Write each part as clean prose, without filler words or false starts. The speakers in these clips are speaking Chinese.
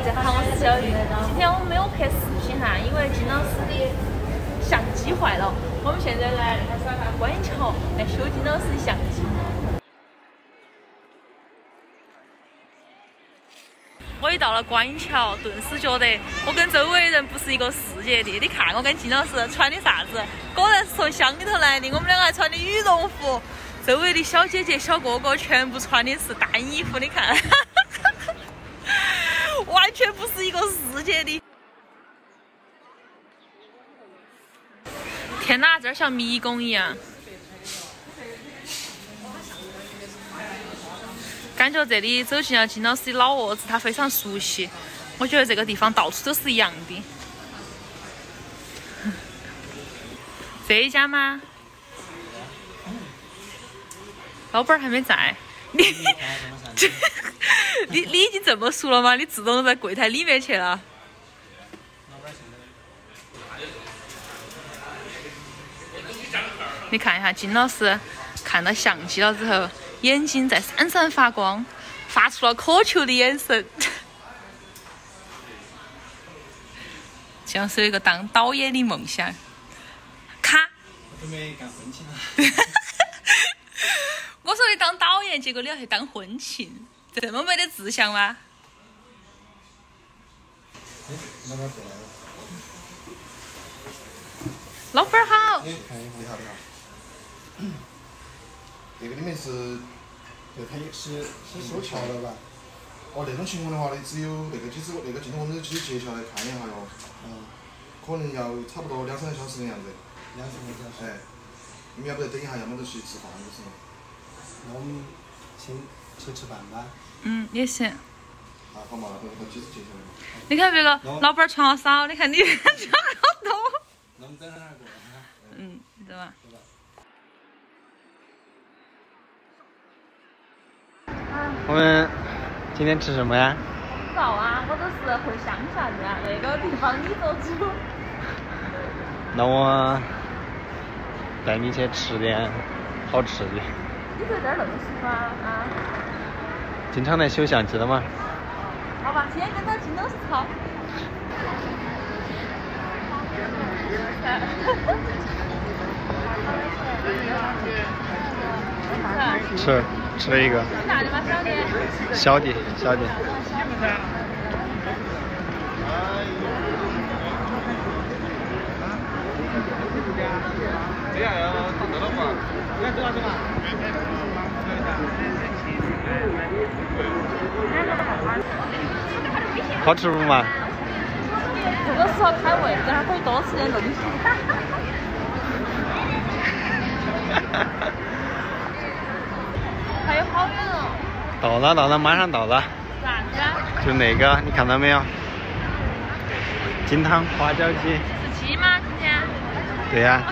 家好，我是小玉。今天我们没有拍视频哈，因为金老师的相机坏了。我们现在来观音桥来修金老师的相机。我一到了观音桥，顿时觉得我跟周围人不是一个世界的。你看我跟金老师穿的啥子？果然是从乡里头来的。我们两个还穿的羽绒服，周围的小姐姐、小哥哥全部穿的是单衣服。你看。完全不是一个世界的。天哪，这儿像迷宫一样，感觉这里走进了金老师的老窝子，他非常熟悉。我觉得这个地方到处都是一样的。这一家吗？老板还没在。你已经这么熟了吗？你自动在柜台里面去了。你看一下，金老师看到相机了之后，眼睛在闪闪发光，发出了渴求的眼神。像是有一个当导演的梦想。咔！我准备干婚庆了。我说你当导演，结果你要去当婚庆。这么没得志向吗？老板好。你好，你好。这个里面是，它也是收桥的吧？哦，那种情况的话呢，只有那个镜头我们只截下来看一下哟。可能要差不多2、3个小时的样子。2、3个小时。哎，你们要不要等一下，要么就去吃饭就是了。那我们先去吃饭吧。也行。好嘛，那机子接下来。你看别个老板穿好少，你看你穿好多。那我们等下哪个？对吧？我们今天吃什么呀？不知道啊，我都是回乡下的啊，那个地方你做主。那我带你去吃点好吃的。你在这儿认识吗？啊？经常来修相机的吗？好吧，今天跟他金老师吵。吃了一个。大的吗？小的。小的。这样要打得了吗？来这吧。好吃不嘛？这个时候开胃，这样可以多吃点东西。还有好远哦。到了，马上到了。啥子啊？就那个，你看到没有？金汤花椒鸡。17吗？今天？对呀。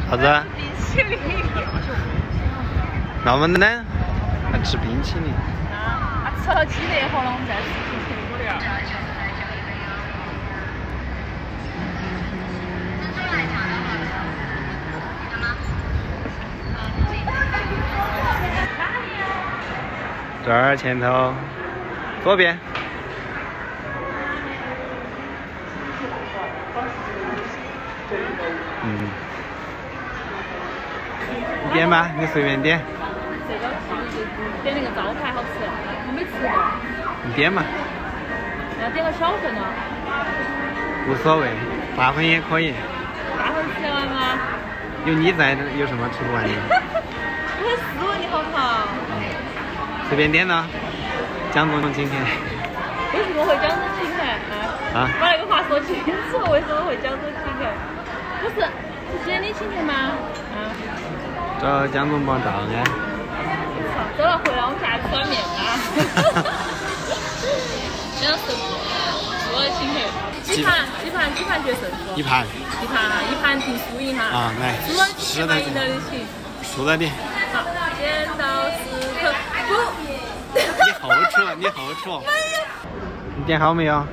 啥子？冰淇淋。那我们呢？还吃冰淇淋。吃了鸡肋盒了，我们再吃冰淇淋。这儿前头，左边。你点吧，你随便点。这个点那个招牌好吃，我没吃过。你点嘛。要点个小份啊？无所谓，大份也可以。大份吃得完吗？有你在，有什么吃不完的？我很斯文，你好不好？随便点呢。江总请客。为什么会江总请客啊？把那个话说清楚，为什么会江总请客？不是今天你请客吗？找江总报账哎。走了，回来我们下去吃碗面啊。这样是我的请客。几盘决胜负。一盘定输赢哈。啊，来。输了就赢了的请。输了的。好，剪刀石头布。你后厨。你点好没有？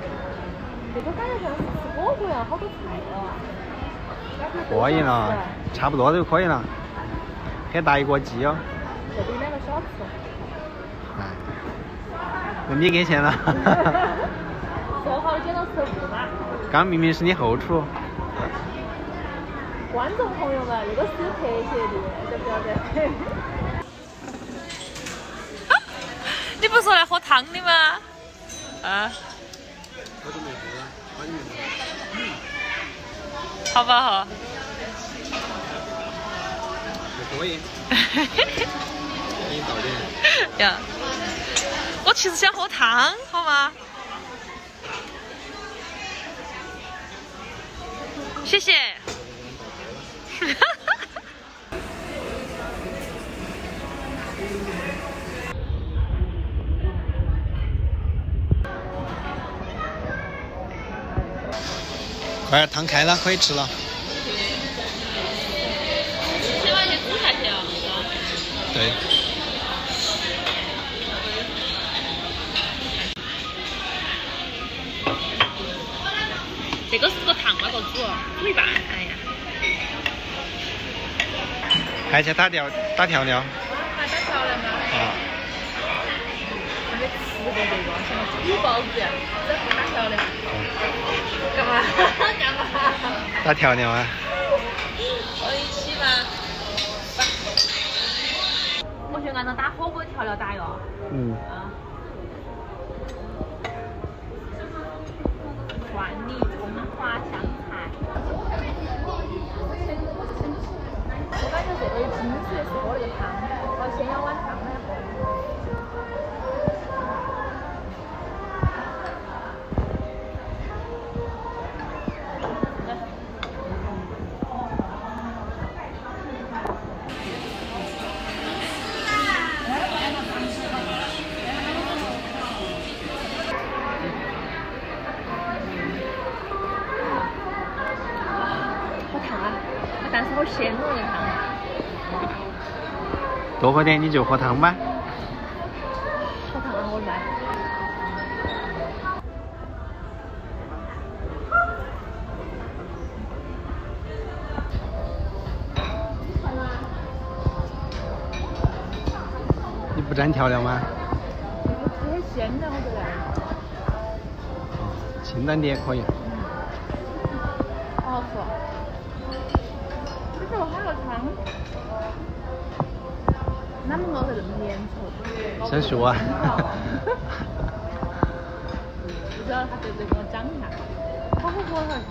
这个感觉像是吃火锅呀，好多菜哦。可以了，差不多就可以了。很大一锅鸡哦。这里2个小吃。那你给钱了。刚明明是你后厨。观众朋友们，这个是有特写的，晓不晓得？你不是说来喝汤的吗？啊？我都没喝，把你们好不好？还可以。给你倒点。呀，我其实想喝汤，好吗？谢谢。快点，汤开了，可以吃了。先把这煮下去啊。对。这个是个汤那个煮一半，哎呀。还去打调料。还打调料吗？啊。还没吃过这个，像猪包子这样，这打调料。干嘛？干嘛？打调料啊。我一起吧。我就按照打火锅的调料打哟。嗯。啊。蒜泥、葱花、香菜。我感觉这个精髓是喝那个汤，我先要碗汤来喝。但是好鲜哦，这汤。多喝点你就喝汤吧。喝汤啊，我来。你不沾调料吗？这些鲜的我觉得。清淡点也可以。好好吃。这个还有汤，哪么熬得那么粘稠？生熟啊！不知道他对不对给我讲一下，好好喝这汤。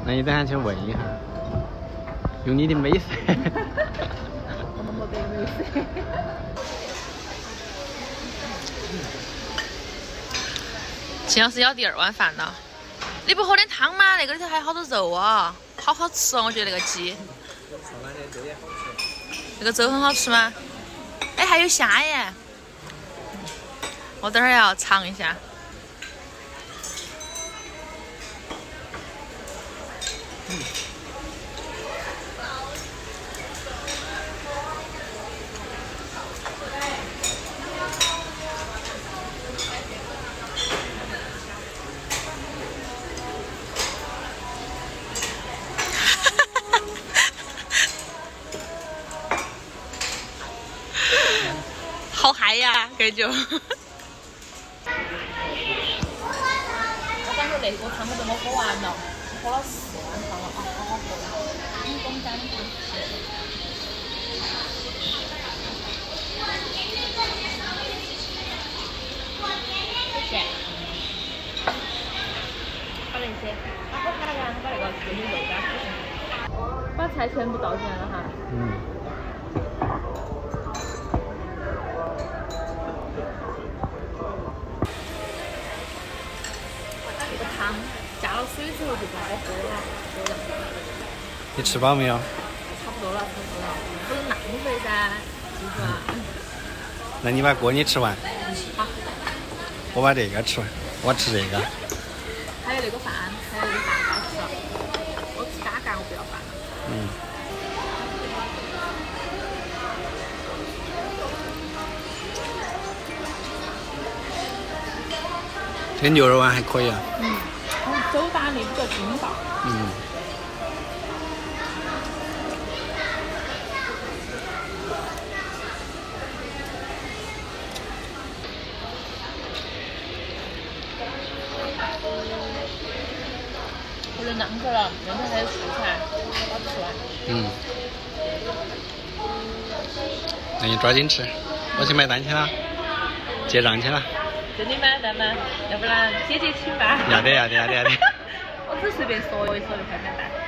那你等下去问一下，用你的美色。我们没得美色。秦老师要第2碗饭了，你不喝点汤吗？那个里头还有好多肉啊，好好吃哦！我觉得那个鸡。那个粥很好吃吗？哎，还有虾耶！我等会儿要尝一下。好嗨呀，感觉。我感觉那锅汤都被我喝完了，喝了4碗汤了啊，好好喝呀！一公干汤。谢谢。把那些，把火开了然后把那个这些肉加进去，把菜全部倒进来了哈。嗯。汤加了水之后就不好喝了，你吃饱没有？差不多了，差不多了，不能浪费噻，记住啊。那你把锅你吃完。好。我把这个吃完，我吃这个。还有那个饭，还有那个饭该吃了。我吃嘎嘎，我不要饭了。嗯。这牛肉丸还可以啊。嗯。手打的比较筋道。嗯。不能浪费了，面头还有素菜，好吃完。嗯。那你抓紧吃，我去买单去了，结账去了。这里买单吗？要不然姐姐请吧。要得。我只随便说一说就开买单。